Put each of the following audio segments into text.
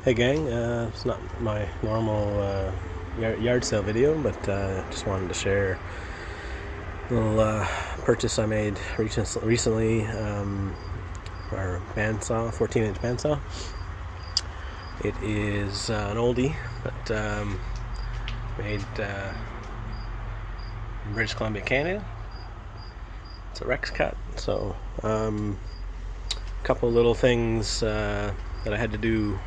Hey gang, it's not my normal yard sale video, but just wanted to share a little purchase I made recently, our bandsaw, 14-inch bandsaw. It is an oldie, but made in British Columbia, Canada. It's a Rex cut, so a couple little things that I had to do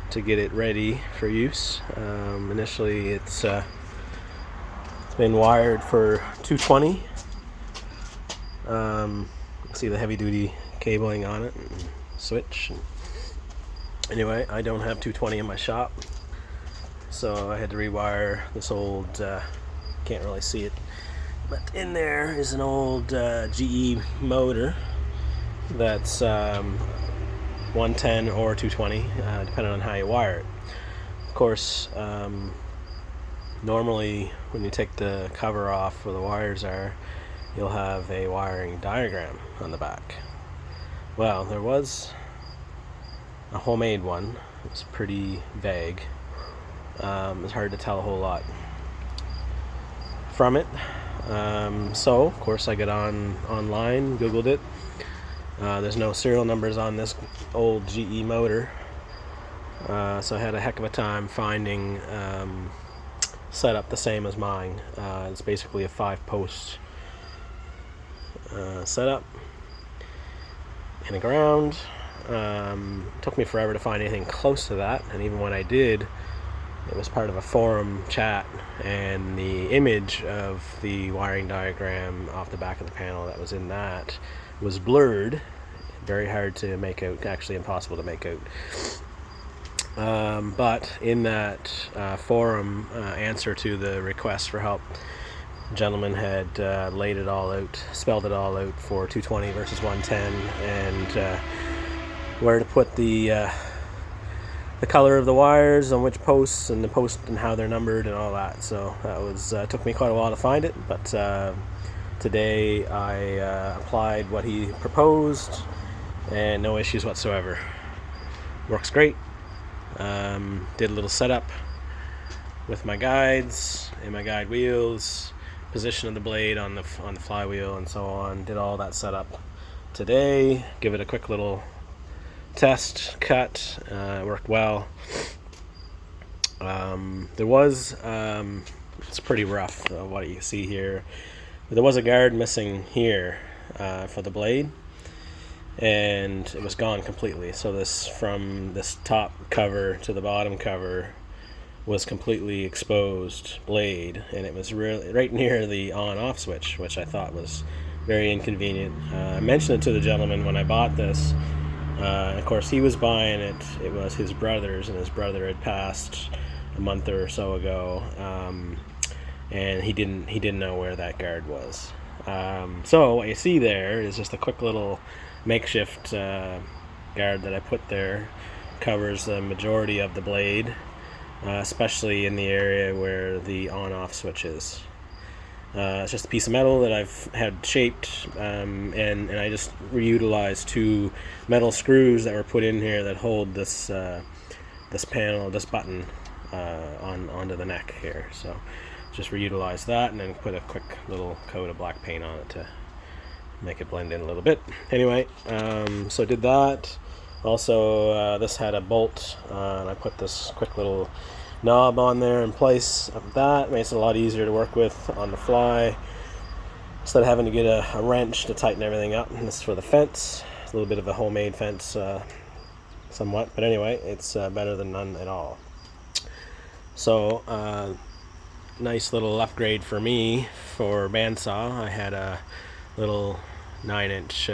to get it ready for use. Initially, it's been wired for 220. See the heavy-duty cabling on it and switch. Anyway, I don't have 220 in my shop, so I had to rewire this old. Can't really see it, but in there is an old GE motor that's 110 or 220, depending on how you wire it. Of course, normally when you take the cover off where the wires are, you'll have a wiring diagram on the back. Well, there was a homemade one. It was pretty vague. It's hard to tell a whole lot from it. So, of course, I got online, Googled it. There's no serial numbers on this old GE motor, so I had a heck of a time finding setup the same as mine. It's basically a 5-post setup in the ground. Took me forever to find anything close to that, and even when I did, it was part of a forum chat, and the image of the wiring diagram off the back of the panel that was in that was blurred, very hard to make out, actually impossible to make out. But in that forum answer to the request for help, the gentleman had laid it all out, spelled it all out for 220 versus 110, and where to put the color of the wires on which posts, and the post and how they're numbered and all that. So that was took me quite a while to find it, but today I applied what he proposed, and no issues whatsoever. Works great. Did a little setup with my guides and my guide wheels, position of the blade on the flywheel, and so on. Did all that setup today. Give it a quick little test cut. Worked well. There was it's pretty rough what you see here. There was a guard missing here for the blade, and it was gone completely. So this, from this top cover to the bottom cover, was completely exposed blade, and it was really right near the on-off switch, which I thought was very inconvenient. I mentioned it to the gentleman when I bought this. Of course, he was buying it. It was his brother's, and his brother had passed a month or so ago, and he didn't know where that guard was. So what you see there is just a quick little makeshift guard that I put there. Covers the majority of the blade, especially in the area where the on-off switch is. It's just a piece of metal that I've had shaped, and I just reutilized 2 metal screws that were put in here that hold this panel, this button onto the neck here. So just reutilize that, and then put a quick little coat of black paint on it to make it blend in a little bit. Anyway, so I did that. Also, this had a bolt, and I put this quick little knob on there in place of that. Makes it a lot easier to work with on the fly, instead of having to get a wrench to tighten everything up. And this is for the fence. It's a little bit of a homemade fence, somewhat, but anyway, it's better than none at all. So nice little upgrade for me for bandsaw. I had a little 9-inch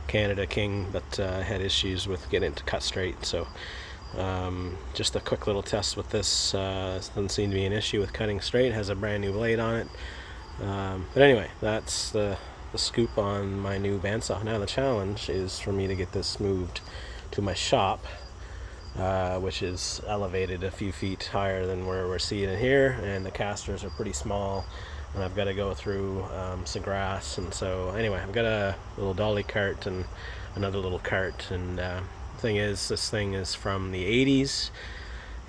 Canada King, but had issues with getting it to cut straight. So just a quick little test with this. Doesn't seem to be an issue with cutting straight. It has a brand new blade on it. But anyway, that's the scoop on my new bandsaw. Now the challenge is for me to get this moved to my shop, which is elevated a few feet higher than where we're seeing it here, and the casters are pretty small, and I've got to go through some grass. And so anyway, I've got a little dolly cart and another little cart, and thing is, this thing is from the 80s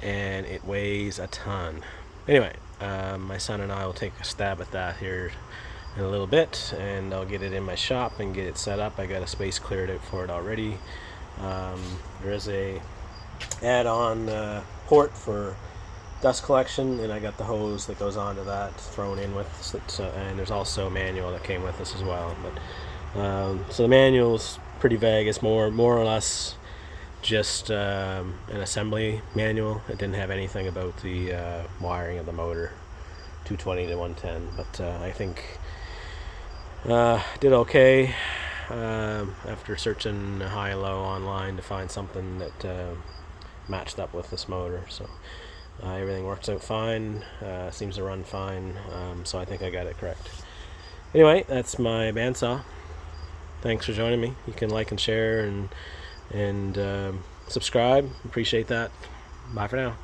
and it weighs a ton. Anyway, my son and I will take a stab at that here in a little bit, and I'll get it in my shop and get it set up. I got a space cleared out for it already. There is a add-on port for dust collection, and I got the hose that goes onto that thrown in with it, and there's also a manual that came with this as well. But so the manual's pretty vague. It's more or less just an assembly manual. It didn't have anything about the wiring of the motor 220 to 110, but I think did okay after searching high and low online to find something that matched up with this motor. So everything works out fine, seems to run fine, so I think I got it correct. Anyway, that's my bandsaw. Thanks for joining me. You can like and share and subscribe. Appreciate that. Bye for now.